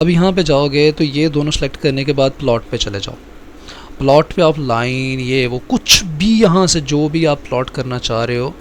अब यहाँ पे जाओगे तो ये दोनों सेलेक्ट करने के बाद प्लॉट पे चले जाओ। प्लॉट पे आप लाइन ये वो कुछ भी यहाँ से जो भी आप प्लॉट करना चाह रहे हो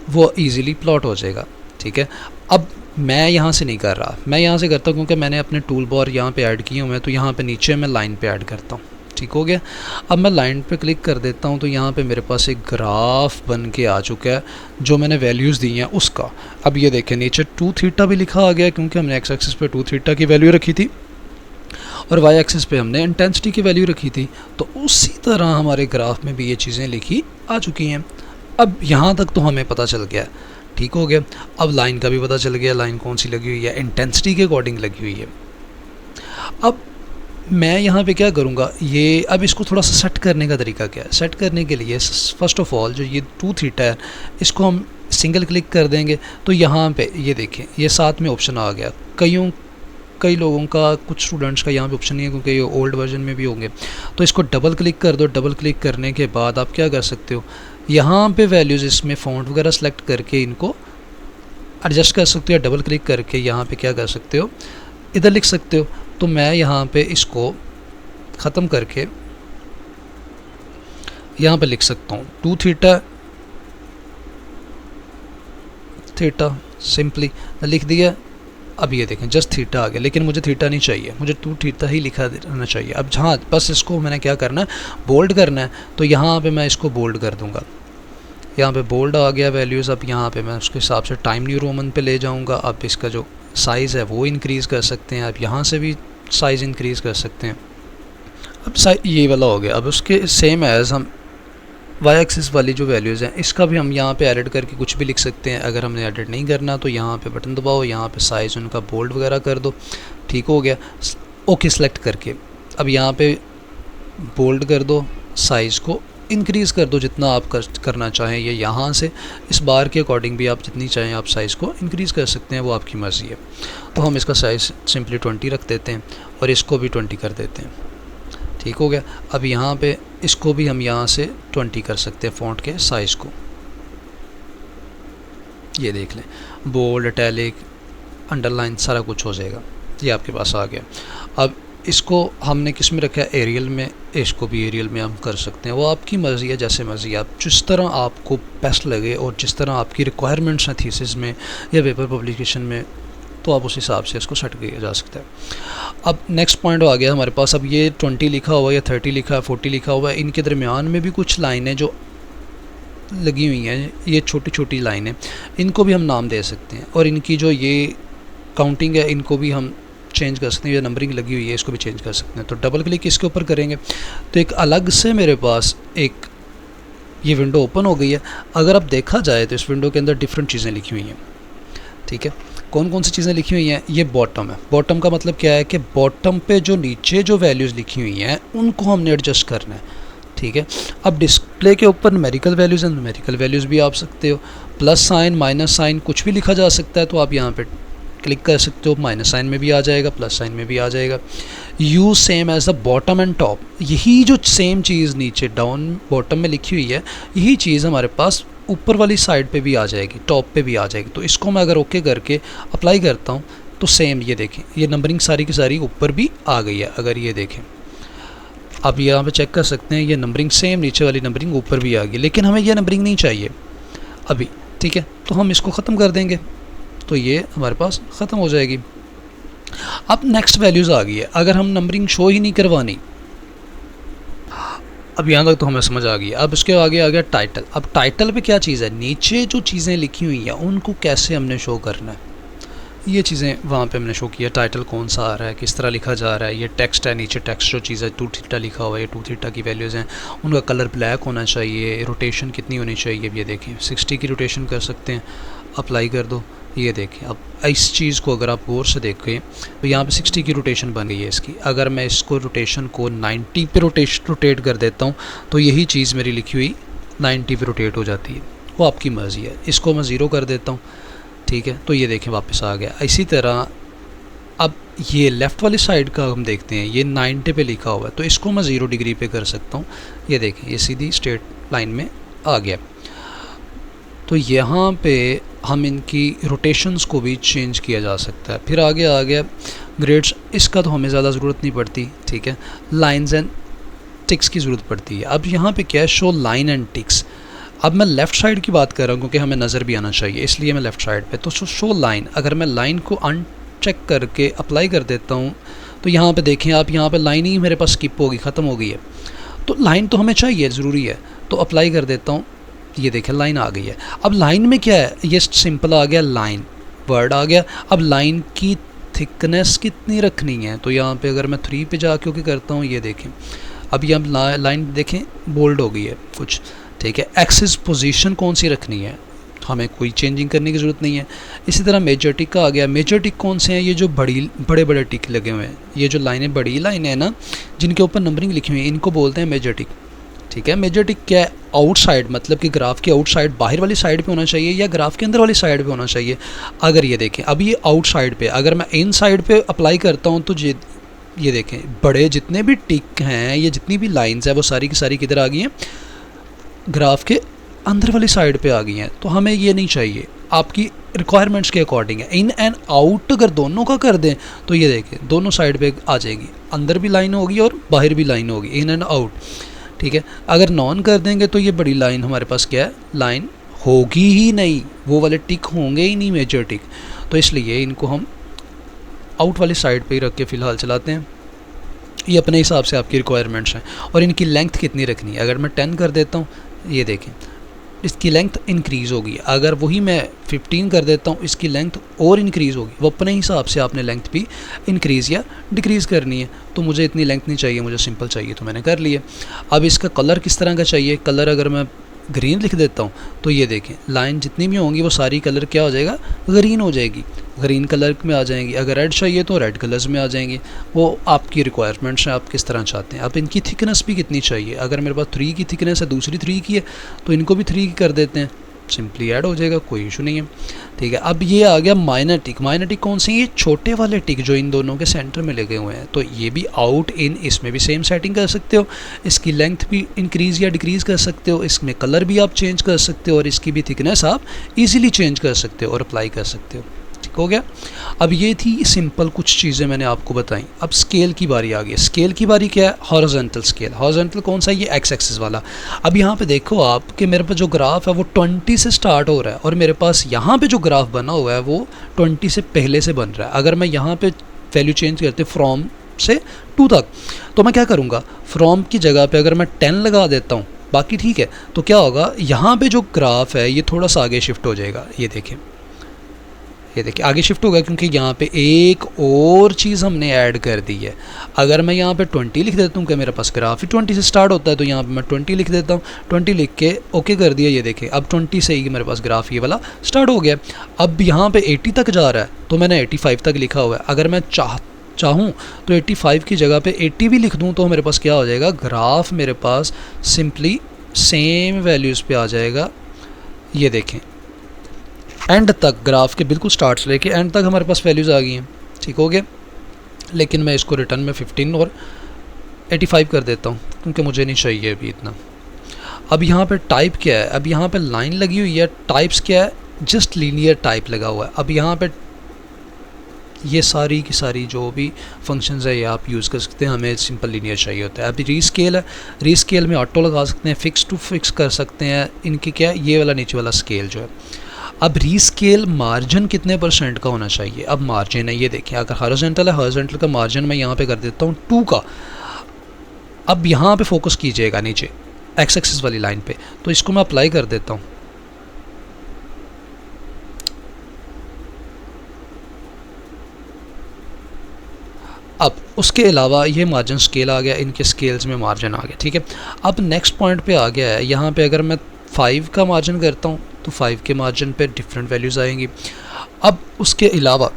वो इजीली प्लॉट हो जाएगा। ठीक है, अब मैं यहाँ से नहीं कर रहा, मैं यहाँ से करता हूँ क्योंकि मैंने अपने टूल बार यहाँ पे ऐड किए हुए हैं, तो यहाँ पे नीचे मैं लाइन पे ऐड करता हूँ। ठीक हो गया। अब मैं लाइन पे क्लिक कर देता हूँ तो यहाँ पे मेरे पास एक ग्राफ बन के आ चुका है जो मैंने वैल्यूज़ दी हैं उसका। अब ये देखें नीचे 2 थीटा भी लिखा आ गया क्योंकि हमने एक्स एक्सिस पे 2 थीटा की वैल्यू रखी थी और वाई एक्सिस पे हमने इंटेंसिटी की वैल्यू रखी थी। तो उसी तरह हमारे ग्राफ में भी ये चीज़ें लिखी आ चुकी हैं। अब यहाँ तक तो हमें पता चल गया। ठीक हो गया। अब लाइन का भी पता चल गया, लाइन कौन सी लगी हुई है, इंटेंसिटी के अकॉर्डिंग लगी हुई है। अब मैं यहाँ पे क्या करूँगा, ये अब इसको थोड़ा सा सेट करने का तरीका क्या है। सेट करने के लिए फ़र्स्ट ऑफ़ ऑल जो ये 2 थीटा है इसको हम सिंगल क्लिक कर देंगे तो यहाँ पे ये देखें ये साथ में ऑप्शन आ गया। कई लोगों का, कुछ स्टूडेंट्स का यहाँ पे ऑप्शन नहीं है क्योंकि ये ओल्ड वर्जन में भी होंगे। तो इसको डबल क्लिक कर दो। डबल क्लिक करने के बाद आप क्या कर सकते हो, यहाँ पे वैल्यूज़ इसमें फ़ॉन्ट वगैरह सेलेक्ट करके इनको एडजस्ट कर सकते हो। डबल क्लिक करके यहाँ पे क्या कर सकते हो, इधर लिख सकते हो। तो मैं यहाँ पे इसको ख़त्म करके यहाँ पे लिख सकता हूँ 2 थीटा सिंपली लिख दिया। अब ये देखें जस्ट थीटा आ गया, लेकिन मुझे थीटा नहीं चाहिए, मुझे 2 थीटा ही लिखा रहना चाहिए। अब जहाँ बस इसको मैंने क्या करना है, बोल्ड करना है। तो यहाँ पे मैं इसको बोल्ड कर दूँगा। यहाँ पे बोल्ड आ गया वैल्यूज़। अब यहाँ पे मैं उसके हिसाब से टाइम न्यू रोमन पे ले जाऊँगा। अब इसका जो साइज़ है वो इंक्रीज़ कर सकते हैं। आप यहाँ से भी साइज़ इंक्रीज़ कर सकते हैं। अब ये वाला हो गया। अब उसके सेम एज़ हम वाई एक्सिस वाली जो वैल्यूज़ हैं इसका भी हम यहाँ पे एडिट करके कुछ भी लिख सकते हैं। अगर हमने एडिट नहीं करना तो यहाँ पे बटन दबाओ, यहाँ पे साइज़ उनका बोल्ड वगैरह कर दो। ठीक हो गया। ओके सेलेक्ट करके अब यहाँ पे बोल्ड कर दो, साइज़ को इंक्रीज़ कर दो जितना आप करना चाहें। ये यहाँ से इस बार के अकॉर्डिंग भी आप जितनी चाहें आप साइज़ को इंक्रीज़ कर सकते हैं, वो आपकी मर्ज़ी है। तो हम इसका साइज़ सिंपली 20 रख देते हैं और इसको भी 20 कर देते हैं। ठीक हो गया। अब यहाँ पे इसको भी हम यहाँ से 20 कर सकते हैं फ़ॉन्ट के साइज़ को। ये देख लें बोल्ड, इटैलिक, अंडरलाइन सारा कुछ हो जाएगा। ये आपके पास आ गया। अब इसको हमने किस में रखा है, एरियल में। इसको भी एरियल में हम कर सकते हैं, वो आपकी मर्ज़ी है, जैसे मर्ज़ी आप जिस तरह आपको बेस्ट लगे और जिस तरह आपकी रिक्वायरमेंट्स हैं थीसिस में या पेपर पब्लिकेशन में, तो आप उस हिसाब से इसको सेट किया जा सकता है। अब नेक्स्ट पॉइंट आ गया हमारे पास। अब ये 20 लिखा हुआ है या 30 लिखा है, 40 लिखा हुआ है, इनके दरमियान में भी कुछ लाइनें जो लगी हुई हैं, ये छोटी छोटी लाइनें, इनको भी हम नाम दे सकते हैं। और इनकी जो ये काउंटिंग है इनको भी हम चेंज कर सकते हैं। ये नंबरिंग लगी हुई है इसको भी चेंज कर सकते हैं। तो डबल क्लिक इसके ऊपर करेंगे तो एक अलग से मेरे पास एक ये विंडो ओपन हो गई है। अगर अब देखा जाए तो इस विंडो के अंदर डिफरेंट चीज़ें लिखी हुई हैं। ठीक है, कौन कौन सी चीज़ें लिखी हुई हैं, ये बॉटम है। बॉटम का मतलब क्या है कि बॉटम पे जो नीचे जो वैल्यूज़ लिखी हुई हैं उनको हमने एडजस्ट करना है। ठीक है, अब डिस्प्ले के ऊपर न्यूमेरिकल वैल्यूज़ हैं, न्यूमेरिकल वैल्यूज़ भी आप सकते हो। प्लस साइन, माइनस साइन कुछ भी लिखा जा सकता है, तो आप यहाँ पे क्लिक कर सकते हो। माइनस साइन में भी आ जाएगा, प्लस साइन में भी आ जाएगा। Use same as the bottom and top, यही जो सेम चीज़ नीचे डाउन बॉटम में लिखी हुई है यही चीज़ हमारे पास ऊपर वाली साइड पे भी आ जाएगी, टॉप पे भी आ जाएगी। तो इसको मैं अगर ओके करके अप्लाई करता हूँ तो सेम ये देखें, ये नंबरिंग सारी की सारी ऊपर भी आ गई है। अगर ये देखें आप यहाँ पे चेक कर सकते हैं, ये नंबरिंग सेम नीचे वाली नंबरिंग ऊपर भी आ गई, लेकिन हमें ये नंबरिंग नहीं चाहिए अभी। ठीक है, तो हम इसको ख़त्म कर देंगे तो ये हमारे पास ख़त्म हो जाएगी। अब नेक्स्ट वैल्यूज़ आ गई है। अगर हम नंबरिंग शो ही नहीं करवानी, अब यहाँ तक तो हमें समझ आ गई। अब इसके आगे आ गया टाइटल। अब टाइटल पे क्या चीज़ है, नीचे जो चीज़ें लिखी हुई हैं उनको कैसे हमने शो करना है, ये चीज़ें वहाँ पे हमने शो किया। टाइटल कौन सा आ रहा है, किस तरह लिखा जा रहा है, ये टेक्स्ट है, नीचे टेक्स्ट जो चीज़ है 2 थीटा लिखा हुआ है, ये 2 थीटा की वैल्यूज़ हैं, उनका कलर ब्लैक होना चाहिए, रोटेशन कितनी होनी चाहिए। ये देखें 60 की रोटेशन कर सकते हैं, अप्लाई कर दो। ये देखें, अब इस चीज़ को अगर आप गौर से देखें तो यहाँ पे 60 की रोटेशन बन गई है इसकी। अगर मैं इसको रोटेशन को 90 पे रोटेट कर देता हूँ तो यही चीज़ मेरी लिखी हुई 90 पे रोटेट हो जाती है, वो आपकी मर्ज़ी है। इसको मैं 0 कर देता हूँ। ठीक है, तो ये देखें वापस आ गया। इसी तरह अब ये लेफ़्ट वाली साइड का हम देखते हैं, ये 90 पे लिखा हुआ है, तो इसको मैं 0 डिग्री पे कर सकता हूँ। ये देखें ये सीधी स्ट्रेट लाइन में आ गया। तो यहाँ पे हम इनकी रोटेशंस को भी चेंज किया जा सकता है। फिर आगे आ गया ग्रेड्स इसका तो हमें ज़्यादा ज़रूरत नहीं पड़ती, ठीक है। लाइन्स एंड टिक्स की ज़रूरत पड़ती है। अब यहाँ पे क्या है, शो लाइन एंड टिक्स। अब मैं लेफ़्ट साइड की बात कर रहा हूँ क्योंकि हमें नज़र भी आना चाहिए, इसलिए मैं लेफ़्ट साइड पे। तो शो लाइन, अगर मैं लाइन को अनचेक करके अप्लाई कर देता हूँ तो यहाँ पे देखें आप, यहाँ पे लाइन ही मेरे पास स्किप होगी, ख़त्म हो गई है। तो लाइन तो हमें चाहिए, ज़रूरी है, तो अप्लाई कर देता हूँ, ये देखें लाइन आ गई है। अब लाइन में क्या है, ये सिंपल आ गया, लाइन वर्ड आ गया। अब लाइन की थिकनेस कितनी रखनी है, तो यहाँ पे अगर मैं 3 पे जाके ओके करता हूँ, ये देखें अब यहाँ लाइन देखें बोल्ड हो गई है कुछ, ठीक है। एक्सिस पोजीशन कौन सी रखनी है, हमें कोई चेंजिंग करने की ज़रूरत नहीं है। इसी तरह मेजर टिक का आ गया। मेजर टिक कौन से हैं, ये जो बड़े बड़े टिक लगे हुए हैं, ये जो लाइनें बड़ी लाइनें हैं ना, जिनके ऊपर नंबरिंग लिखी हुई है, इनको बोलते हैं मेजर टिक, ठीक है। मेजर टिक क्या है, आउटसाइड, मतलब कि ग्राफ के आउटसाइड, बाहर वाली साइड पे होना चाहिए या ग्राफ के अंदर वाली साइड पे होना चाहिए। अगर ये देखें अब ये आउटसाइड पे, अगर मैं इन साइड पे अप्लाई करता हूँ तो ये देखें बड़े जितने भी टिक हैं, ये जितनी भी लाइंस हैं, वो सारी की सारी किधर आ गई हैं, ग्राफ के अंदर वाली साइड पे आ गई हैं। तो हमें ये नहीं चाहिए, आपकी रिक्वायरमेंट्स के अकॉर्डिंग है। इन एंड आउट अगर दोनों का कर दें तो ये देखें दोनों साइड पे आ जाएगी, अंदर भी लाइन होगी और बाहर भी लाइन होगी, इन एंड आउट, ठीक है। अगर नॉन कर देंगे तो ये बड़ी लाइन हमारे पास क्या है, लाइन होगी ही नहीं, वो वाले टिक होंगे ही नहीं मेजर टिक। तो इसलिए इनको हम आउट वाली साइड पे ही रख के फ़िलहाल चलाते हैं। ये अपने हिसाब से आपकी रिक्वायरमेंट्स हैं। और इनकी लेंथ कितनी रखनी है, अगर मैं 10 कर देता हूँ, ये देखें इसकी लेंथ इंक्रीज़ होगी। अगर वही मैं 15 कर देता हूँ, इसकी लेंथ और इंक्रीज़ होगी। वो अपने हिसाब से आपने लेंथ भी इंक्रीज़ या डिक्रीज़ करनी है। तो मुझे इतनी लेंथ नहीं चाहिए, मुझे सिंपल चाहिए, तो मैंने कर लिया। अब इसका कलर किस तरह का चाहिए, कलर अगर मैं ग्रीन लिख देता हूँ तो ये देखें लाइन जितनी भी होंगी वो सारी कलर क्या हो जाएगा, ग्रीन हो जाएगी, ग्रीन कलर में आ जाएंगी। अगर रेड चाहिए तो रेड कलर्स में आ जाएंगे। वो आपकी रिक्वायरमेंट्स हैं, आप किस तरह चाहते हैं। अब इनकी थिकनेस भी कितनी चाहिए, अगर मेरे पास 3 की थिकनेस है, दूसरी 3 की है, तो इनको भी 3 की कर देते हैं, सिंपली ऐड हो जाएगा, कोई इशू नहीं है, ठीक है। अब ये आ गया माइनर टिक। माइनर टिक कौन से, ये छोटे वाले टिक जो इन दोनों के सेंटर में लगे हुए हैं। तो ये भी आउट इन, इसमें भी सेम सेटिंग कर सकते हो, इसकी लेंथ भी इंक्रीज़ या डिक्रीज़ कर सकते हो, इसमें कलर भी आप चेंज कर सकते हो और इसकी भी थिकनेस आप ईजिली चेंज कर सकते हो और अप्लाई कर सकते हो, ठीक हो गया। अब ये थी सिंपल कुछ चीज़ें मैंने आपको बताई। अब स्केल की बारी आ गई। स्केल की बारी क्या है, हॉरिजॉन्टल स्केल। हॉरिजॉन्टल कौन सा है, ये एक्स एक्सिस वाला। अब यहाँ पे देखो आप कि मेरे पास जो ग्राफ है वो 20 से स्टार्ट हो रहा है और मेरे पास यहाँ पे जो ग्राफ बना हुआ है वो 20 से पहले से बन रहा है। अगर मैं यहाँ पे वैल्यू चेंज करते फ्रॉम से 2 तक, तो मैं क्या करूँगा, फ्रॉम की जगह पे अगर मैं 10 लगा देता हूँ, बाकी ठीक है, तो क्या होगा, यहाँ पे जो ग्राफ है ये थोड़ा सा आगे शिफ्ट हो जाएगा। ये देखें, ये देखिए आगे शिफ्ट होगा क्योंकि यहाँ पे एक और चीज़ हमने ऐड कर दी है। अगर मैं यहाँ पे 20 लिख देता हूँ कि मेरे पास ग्राफ ही 20 से स्टार्ट होता है, तो यहाँ पे मैं 20 लिख देता हूँ। 20 लिख के ओके कर दिया। ये देखें अब 20 से ही मेरे पास ग्राफ ये वाला स्टार्ट हो गया। अब यहाँ पे 80 तक जा रहा है तो मैंने 85 तक लिखा हुआ है। अगर मैं चाहूँ तो 85 की जगह पे 80 भी लिख दूँ तो मेरे पास क्या हो जाएगा, ग्राफ मेरे पास सिंपली सेम वैल्यूज़ पे आ जाएगा। ये देखें एंड तक, ग्राफ के बिल्कुल स्टार्ट से लेके एंड तक हमारे पास वैल्यूज़ आ गई हैं, ठीक हो गया। लेकिन मैं इसको रिटर्न में 15 और 85 कर देता हूँ क्योंकि मुझे नहीं चाहिए अभी इतना। अब यहाँ पे टाइप क्या है, अब यहाँ पे लाइन लगी हुई है, टाइप्स क्या है, जस्ट लीनियर टाइप लगा हुआ है। अब यहाँ पे ये सारी की सारी जो भी फंक्शंस है ये आप यूज़ कर सकते हैं, हमें सिंपल लीनियर चाहिए होता है। अभी रीस्केल है, रीस्केल में ऑटो लगा सकते हैं, फिक्स टू फिक्स कर सकते हैं। इनकी क्या है, ये वाला नीचे वाला स्केल जो है। अब रीस्केल मार्जिन कितने % का होना चाहिए, अब मार्जिन है, ये देखिए अगर हॉरिजॉन्टल है, हॉरिजॉन्टल का मार्जिन मैं यहाँ पे कर देता हूँ 2 का। अब यहाँ पे फोकस कीजिएगा नीचे एक्स एक्सिस वाली लाइन पे, तो इसको मैं अप्लाई कर देता हूँ। अब उसके अलावा ये मार्जिन स्केल आ गया, इनके स्केल्स में मार्जिन आ गया, ठीक है। अब नेक्स्ट पॉइंट पे आ गया है, यहाँ पे अगर मैं 5 का मार्जिन करता हूँ तो 5 के मार्जिन पे डिफरेंट वैल्यूज़ आएंगी। अब उसके अलावा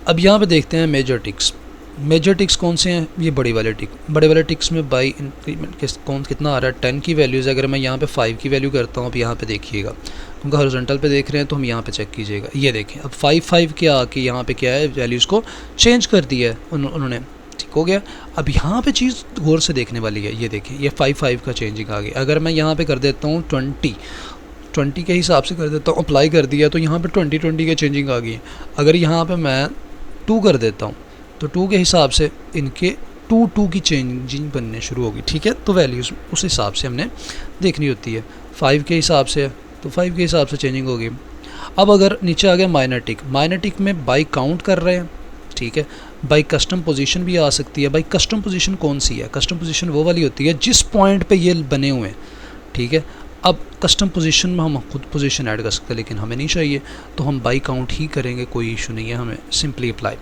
अब यहाँ पे देखते हैं मेजर टिक्स। मेजर टिक्स कौन से हैं, ये बड़ी वाले टिक। बड़े वाले टिक्स में बाई इंक्रीमेंट कितना आ रहा है, 10 की वैल्यूज़। अगर मैं यहाँ पे 5 की वैल्यू करता हूँ, अब यहाँ पे देखिएगा, क्योंकि हॉरिजॉन्टल पे देख रहे हैं तो हम यहाँ पे चेक कीजिएगा। ये देखें अब 5 के आके यहाँ पे क्या है, वैल्यूज़ को चेंज कर दिया है उन्होंने, ठीक हो गया। अब यहाँ पे चीज़ गौर से देखने वाली है, ये देखें ये 5 का चेंजिंग आ गया। अगर मैं यहाँ पे कर देता हूँ 20 के हिसाब से कर देता हूँ, अप्लाई कर दिया तो यहाँ पे 20 की चेंजिंग आ गई है। अगर यहाँ पे मैं 2 कर देता हूँ तो 2 के हिसाब से इनके 2 की चेंजिंग बनने शुरू होगी, ठीक है। तो वैल्यूज़ उस हिसाब से हमने देखनी होती है। 5 के हिसाब से तो 5 के हिसाब से चेंजिंग होगी। अब अगर नीचे आ गया माइनर टिक में बाई काउंट कर रहे हैं, ठीक है। बाई कस्टम पोजीशन भी आ सकती है। बाई कस्टम पोजीशन कौन सी है? कस्टम पोजीशन वो वाली होती है जिस पॉइंट पे ये बने हुए हैं, ठीक है। अब कस्टम पोजीशन में हम खुद पोजीशन ऐड कर सकते हैं, लेकिन हमें नहीं चाहिए तो हम बाई काउंट ही करेंगे, कोई इशू नहीं है, हमें सिंपली अप्लाई,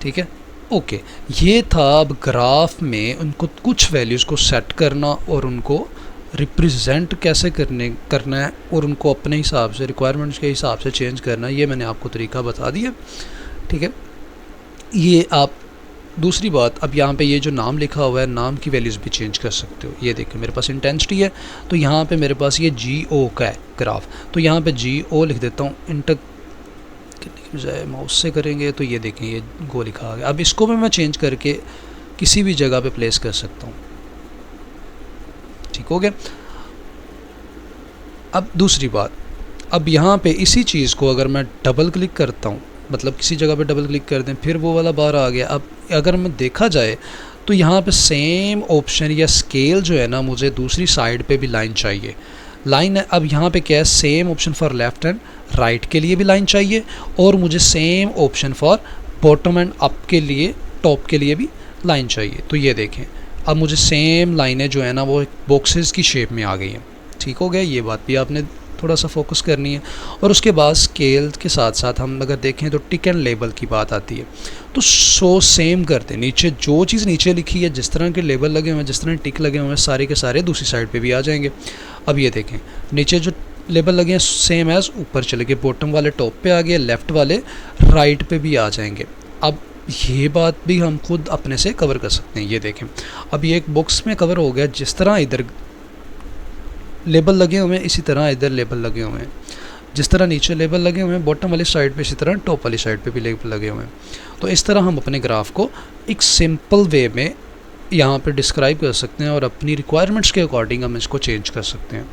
ठीक है। ओके, ये था अब ग्राफ में उनको कुछ वैल्यूज़ को सेट करना और उनको रिप्रेजेंट कैसे करना है और उनको अपने हिसाब से रिक्वायरमेंट्स के हिसाब से चेंज करना है। ये मैंने आपको तरीका बता दिया, ठीक है। ये आप दूसरी बात, अब यहाँ पे ये जो नाम लिखा हुआ है, नाम की वैल्यूज़ भी चेंज कर सकते हो। ये देखिए मेरे पास इंटेंसिटी है तो यहाँ पे मेरे पास ये GO का है ग्राफ, तो यहाँ पे GO लिख देता हूँ। इंटर करने की बजाय माउस से करेंगे तो ये देखें ये गो लिखा आ गया। अब इसको भी मैं चेंज करके किसी भी जगह पे प्लेस कर सकता हूँ, ठीक हो गया। अब दूसरी बात, अब यहाँ पे इसी चीज़ को अगर मैं डबल क्लिक करता हूँ, मतलब किसी जगह पे डबल क्लिक कर दें, फिर वो वाला बार आ गया। अब अगर मैं देखा जाए तो यहाँ पे सेम ऑप्शन या स्केल जो है ना, मुझे दूसरी साइड पे भी लाइन चाहिए। लाइन है, अब यहाँ पे क्या है, same option for left and right के लिए भी लाइन चाहिए और मुझे same option for bottom and up के लिए, टॉप के लिए भी लाइन चाहिए। तो ये देखें अब मुझे सेम लाइनें जो है ना वो बॉक्सेस की शेप में आ गई हैं, ठीक हो गया। ये बात भी आपने थोड़ा सा फोकस करनी है। और उसके बाद स्केल के साथ साथ हम अगर देखें तो टिक एंड लेबल की बात आती है, तो सेम करते हैं। नीचे जो चीज़ नीचे लिखी है, जिस तरह के लेबल लगे हुए हैं, जिस तरह टिक लगे हुए हैं, सारे के सारे दूसरी साइड पे भी आ जाएंगे। अब ये देखें नीचे जो लेबल लगे हैं सेम एज़ ऊपर चले गए, बॉटम वाले टॉप पे आ गए, लेफ़्ट वाले राइट पे भी आ जाएंगे। अब ये बात भी हम खुद अपने से कवर कर सकते हैं। ये देखें अब ये एक बॉक्स में कवर हो गया, जिस तरह इधर लेबल लगे हुए हैं इसी तरह इधर लेबल लगे हुए हैं, जिस तरह नीचे लेबल लगे हुए हैं बॉटम वाली साइड पे, इसी तरह टॉप वाली साइड पे भी लेबल लगे हुए हैं। तो इस तरह हम अपने ग्राफ को एक सिंपल वे में यहाँ पे डिस्क्राइब कर सकते हैं और अपनी रिक्वायरमेंट्स के अकॉर्डिंग हम इसको चेंज कर सकते हैं।